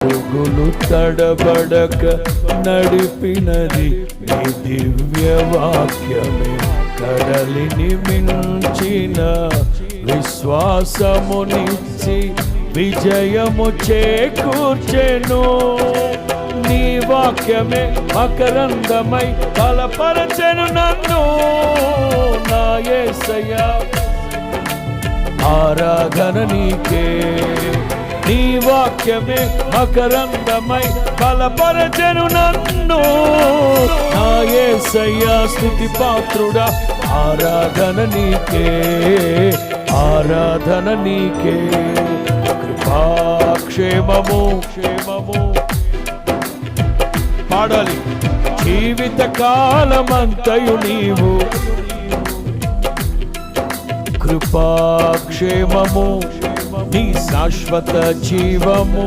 అడుగులు తడబడక నడిపినది నీ దివ్య వాక్యమే. కడలిని మించిన విశ్వాసమునిచ్చి విజయము చేకూర్చెను. నీ వాక్యమే మకరందమై బలపరచెను నన్ను. నా యేసయ్యా ఆరాధన నీకే. నీ వాక్యమే మకరందమై బలపరచెను నన్ను. నా యేసయ్యా స్తుతి పాత్రుడా ఆరాధన నీకే, ఆరాధన నీకే. కృపాక్షేమము క్షేమము పాడాలి. జీవిత కాలమంతయు నీవు కృపాక్షేమము నీ శాశ్వత జీవము.